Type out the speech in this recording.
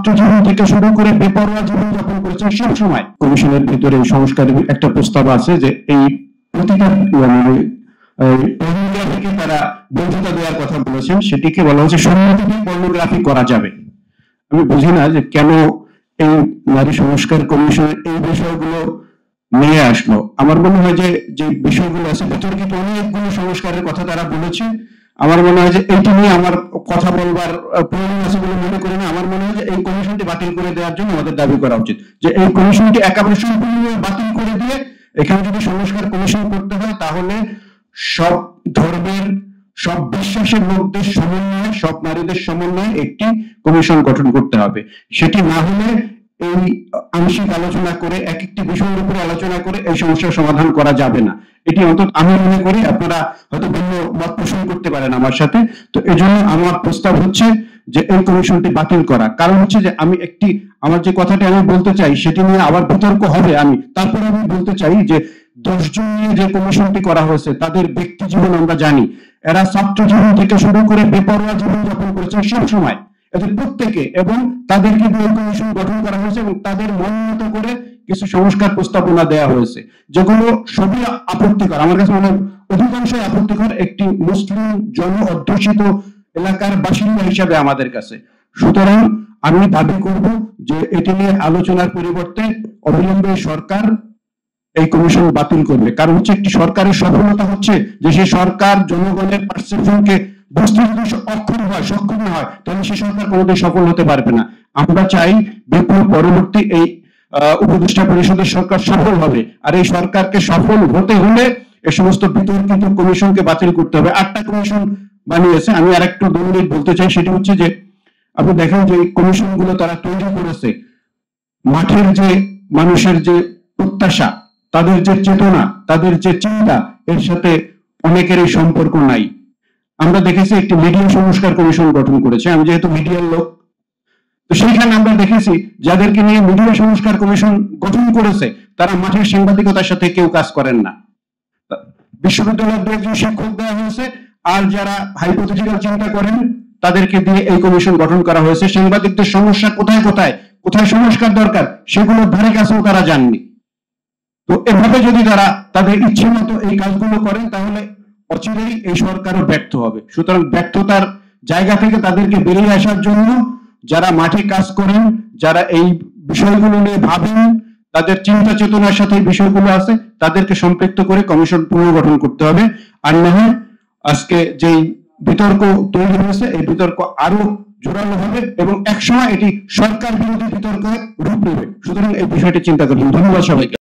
ছাত্র জীবন থেকে শুরু করে বেপরোয়া জীবন যাপন করেছেন সব সময়। কমিশনের ভিতরে সংস্কারের একটা প্রস্তাব আছে যে এই প্রতিটা পর্নোগ্রাফিকে তারা বৈধতা দেওয়ার কথা বলেছেন, সেটিকে বলা হচ্ছে সম্মতিতে পর্নোগ্রাফি করা যাবে। আমি বুঝি না যে কেন এই নারী সংস্কার কমিশন এই বিষয়গুলো নিয়ে আসলো। আমার মনে হয় যে যে বিষয়গুলো আছে বিতর্কিত অনেকগুলো সংস্কারের কথা তারা বলেছে। আমার মনে হয় যে এইটা নিয়ে আমার কথা বলবার প্রয়োজন আছে বলে মনে করি না। আমার মনে হয় যে এই কমিশনটি বাতিল করে দেওয়ার জন্য আমাদের দাবি করা উচিত যে এই কমিশনটি একেবারে সম্পূর্ণ বাতিল করে দিয়ে এখানে যদি সংস্কার কমিশন করতে হয় তাহলে সব ধর্মের সব বিশ্বাসের লোকদের সমন্বয়ে, সব নারীদের সমন্বয়ে একটি কমিশন গঠন করতে হবে। সেটি না হলে এই আংশিক আলোচনা করে এক একটি বিষয়ের উপরে আলোচনা করে এই সমস্যার সমাধান করা যাবে না। এটি অন্তত আমি মনে করি। আপনারা হয়তো ভিন্ন মত পোষণ করতে পারেন আমার সাথে। তো এই জন্য আমার প্রস্তাব হচ্ছে যে এই কমিশনটি বাতিল করা। কারণ হচ্ছে যে আমি আমার যে কথাটি আমি বলতে চাই সেটি নিয়ে আবার বিতর্ক হবে। তারপরে আমি বলতে চাই যে 10 জন নিয়ে যে কমিশনটি করা হয়েছে তাদের ব্যক্তি জীবন আমরা জানি। এরা ছাত্র জীবন থেকে শুরু করে বেপরোয়া জীবন যাপন করেছেন সব সময়, এদের প্রত্যেকে, এবং তাদেরকে দিয়ে কমিশন গঠন করা হয়েছে এবং তাদের মন মতো করে কিছু সংস্কার প্রস্তাবনা দেওয়া হয়েছে যেগুলো সবই আপত্তিকর। আমার কাছে মনে হয় অধিকাংশই আপত্তিকর একটি মুসলিম জন অধ্যুষিত এলাকার বাসিন্দা হিসাবে আমাদের কাছে। সুতরাং আমি দাবি করব যে এটি নিয়ে আলোচনার পরিবর্তে অবিলম্বে সরকার এই কমিশন বাতিল করবে। কারণ হচ্ছে একটি সরকারের সফলতা হচ্ছে যে সেই সরকার জনগণের পারসেপশনকে বুঝতে যদি সক্ষম হয় তাহলে সেই সরকার কোনোদিন সফল হতে পারবে না। আমরা চাই বিপ্লব পরবর্তী এই উপদেষ্টা পরিষদের সরকার সফল হবে, আর এই সরকারকে সফল হতে হলে এই সমস্ত বিতর্কিত কমিশনকে বাতিল করতে হবে। 8টা কমিশন বানিয়েছে। আমি আরেকটু 2 মিনিট বলতে চাই, সেটি হচ্ছে যে আপনি দেখেন যে এই কমিশনগুলো তারা তৈরি করেছে মাঠের যে মানুষের যে প্রত্যাশা, তাদের যে চেতনা, তাদের যে চিন্তা, এর সাথে অনেকেরই সম্পর্ক নাই। আমরা দেখেছি একটি মিডিয়া সংস্কার কমিশন গঠন করেছে। আমি যেহেতু মিডিয়ার লোক, তো সেইখানে আমরা দেখেছি যাদেরকে নিয়ে মিডিয়া সংস্কার কমিশন গঠন করেছে তারা মাঠের সাংবাদিকতার সাথে কেউ কাজ করেন না। বিশ্ববিদ্যালয়ের 2 একজন শিক্ষক দেওয়া হয়েছে, আর যারা হাইপোথেটিক্যাল চিন্তা করেন তাদেরকে দিয়ে এই কমিশন গঠন করা হয়েছে। সাংবাদিকদের সমস্যা কোথায় কোথায় সংস্কার দরকার সেগুলোর ধারে কাছেও তারা যাননি। তো এভাবে যদি তারা তাদের ইচ্ছে মতো এই কাজগুলো করেন তাহলে অচিরেই এই সরকারও ব্যর্থ হবে। সুতরাং ব্যর্থতার জায়গা থেকে তাদেরকে বেরিয়ে আসার জন্য যারা মাঠে কাজ করেন, যারা এই বিষয়গুলো নিয়ে ভাবেন, তাদের চিন্তা চেতনার সাথে এই বিষয়গুলো আছে, তাদেরকে সম্পৃক্ত করে কমিশন পুনর্গঠন করতে হবে। আর না হয় আজকে যেই বিতর্ক তৈরি হয়েছে এই বিতর্ক আরো জোরালো হবে এবং একসময় এটি সরকার বিরোধী বিতর্কে রূপ নেবে। সুতরাং এই বিষয়টি চিন্তা করবেন। ধন্যবাদ সবাইকে।